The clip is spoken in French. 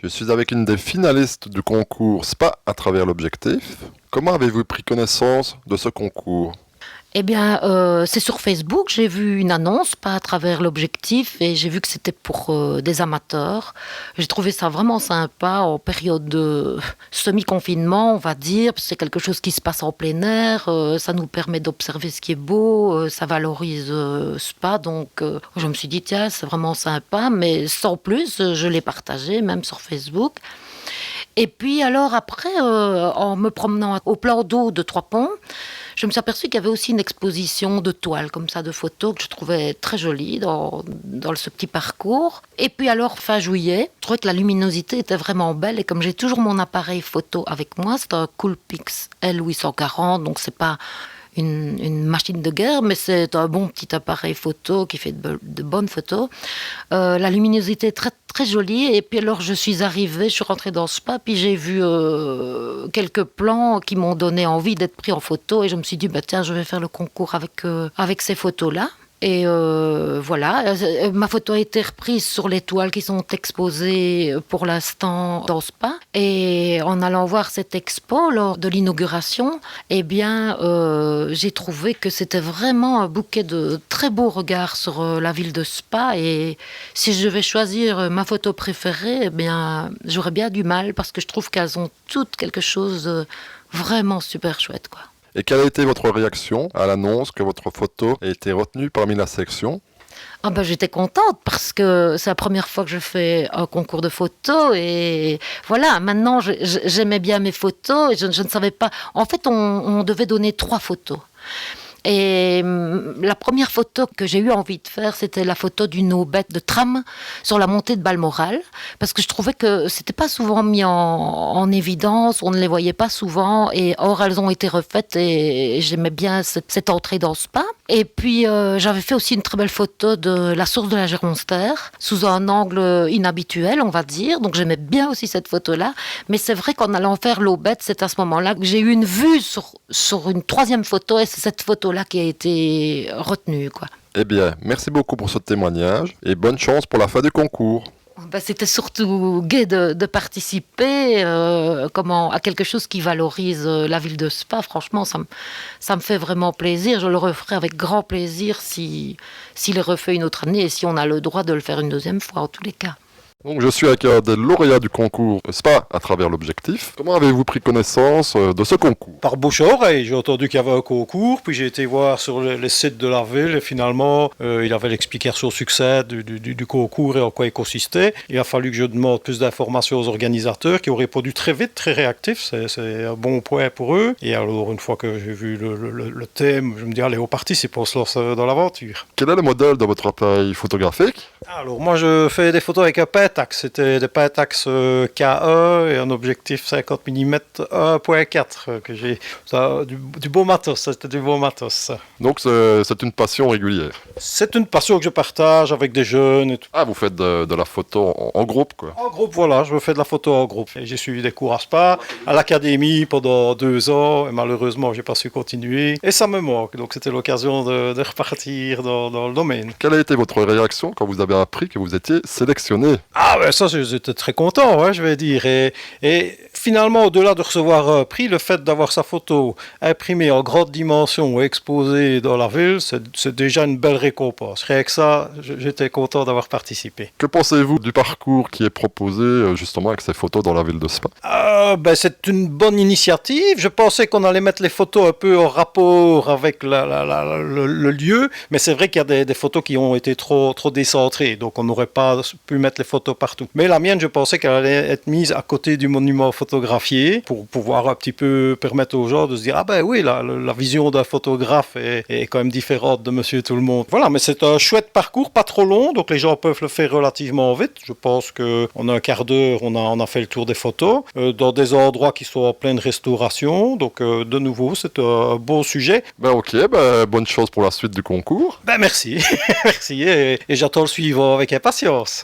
Je suis avec une des finalistes du concours SPA à travers l'objectif. Comment avez-vous pris connaissance de ce concours? Eh bien, c'est sur Facebook. J'ai vu une annonce, pas à travers l'objectif, et j'ai vu que c'était pour des amateurs. J'ai trouvé ça vraiment sympa en période de semi-confinement, on va dire. C'est quelque chose qui se passe en plein air. Ça nous permet d'observer ce qui est beau. Ça valorise Spa. Donc, je me suis dit, tiens, c'est vraiment sympa. Mais sans plus, je l'ai partagé, même sur Facebook. Et puis alors après, en me promenant au plan d'eau de Trois-Ponts, je me suis aperçue qu'il y avait aussi une exposition de toiles comme ça, de photos que je trouvais très jolies dans ce petit parcours. Et puis alors, fin juillet, je trouvais que la luminosité était vraiment belle. Et comme j'ai toujours mon appareil photo avec moi, c'est un Coolpix L840, donc c'est pas une machine de guerre, mais c'est un bon petit appareil photo qui fait de bonnes photos. La luminosité est très, très jolie. Et puis alors, je suis arrivée, je suis rentrée dans ce spa, puis j'ai vu quelques plans qui m'ont donné envie d'être pris en photo. Et je me suis dit, bah, tiens, je vais faire le concours avec ces photos-là. Et voilà, ma photo a été reprise sur les toiles qui sont exposées pour l'instant dans Spa. Et en allant voir cette expo lors de l'inauguration, eh bien, j'ai trouvé que c'était vraiment un bouquet de très beaux regards sur la ville de Spa. Et si je devais choisir ma photo préférée, eh bien, j'aurais bien du mal parce que je trouve qu'elles ont toutes quelque chose de vraiment super chouette, quoi. Et quelle a été votre réaction à l'annonce que votre photo a été retenue parmi la section? Ah ben, j'étais contente parce que c'est la première fois que je fais un concours de photos et voilà, maintenant j'aimais bien mes photos et je ne savais pas. En fait, on devait donner 3 photos. Et la première photo que j'ai eu envie de faire, c'était la photo d'une aubette de tram sur la montée de Balmoral, parce que je trouvais que c'était pas souvent mis en évidence, on ne les voyait pas souvent, et or elles ont été refaites et j'aimais bien cette entrée dans Spa. Et puis j'avais fait aussi une très belle photo de la source de la Géronster, sous un angle inhabituel, on va dire, donc j'aimais bien aussi cette photo-là, mais c'est vrai qu'en allant faire l'aubette, c'est à ce moment-là que j'ai eu une vue sur une 3e photo, et c'est cette photo-là qui a été retenue, quoi. Eh bien, merci beaucoup pour ce témoignage et bonne chance pour la fin du concours. Ben, c'était surtout gai de participer à quelque chose qui valorise la ville de Spa. Franchement, ça me fait vraiment plaisir. Je le referai avec grand plaisir s'il est refait une autre année et si on a le droit de le faire une 2e fois, en tous les cas. Donc, je suis avec un des lauréats du concours SPA à travers l'objectif. Comment avez-vous pris connaissance de ce concours? Par bouche-oreille, j'ai entendu qu'il y avait un concours, puis j'ai été voir sur les sites de la ville, et finalement, il avait l'explication succincte du concours et en quoi il consistait. Il a fallu que je demande plus d'informations aux organisateurs, qui ont répondu très vite, très réactifs, c'est un bon point pour eux. Et alors, une fois que j'ai vu le thème, je me dis, allez, on participe, on se lance dans l'aventure. Quel est le modèle de votre appareil photographique? Alors, moi, je fais des photos avec un Pentax. C'était des Pentax K1 et un objectif 50 mm 1.4 que j'ai. Ça, du beau matos, c'était du beau matos. Donc c'est une passion régulière. C'est une passion que je partage avec des jeunes et tout. Ah, vous faites de la photo en groupe, quoi. En groupe, voilà, je fais de la photo en groupe. Et j'ai suivi des cours à Spa, à l'académie pendant 2 ans, et malheureusement, j'ai pas su continuer. Et ça me manque, donc c'était l'occasion de repartir dans le domaine. Quelle a été votre réaction quand vous avez appris que vous étiez sélectionné? Ah ben ça, j'étais très content, ouais, je vais dire. Et finalement, au-delà de recevoir un prix, le fait d'avoir sa photo imprimée en grande dimension ou exposée dans la ville, c'est déjà une belle récompense. Rien que ça, j'étais content d'avoir participé. Que pensez-vous du parcours qui est proposé justement avec ces photos dans la ville de Spa? Ben, c'est une bonne initiative. Je pensais qu'on allait mettre les photos un peu en rapport avec le lieu, mais c'est vrai qu'il y a des photos qui ont été trop décentrées, donc on n'aurait pas pu mettre les photos partout. Mais la mienne, je pensais qu'elle allait être mise à côté du monument photographié pour pouvoir un petit peu permettre aux gens de se dire, ah ben oui, la vision d'un photographe est quand même différente de Monsieur Tout-le-Monde. Voilà, mais c'est un chouette parcours, pas trop long, donc les gens peuvent le faire relativement vite. Je pense qu'on a un quart d'heure, on a fait le tour des photos, dans des endroits qui sont en pleine restauration. Donc de nouveau, c'est un beau sujet. Ben ok, bonne chance pour la suite du concours. Ben merci, merci, et j'attends le suivant avec impatience.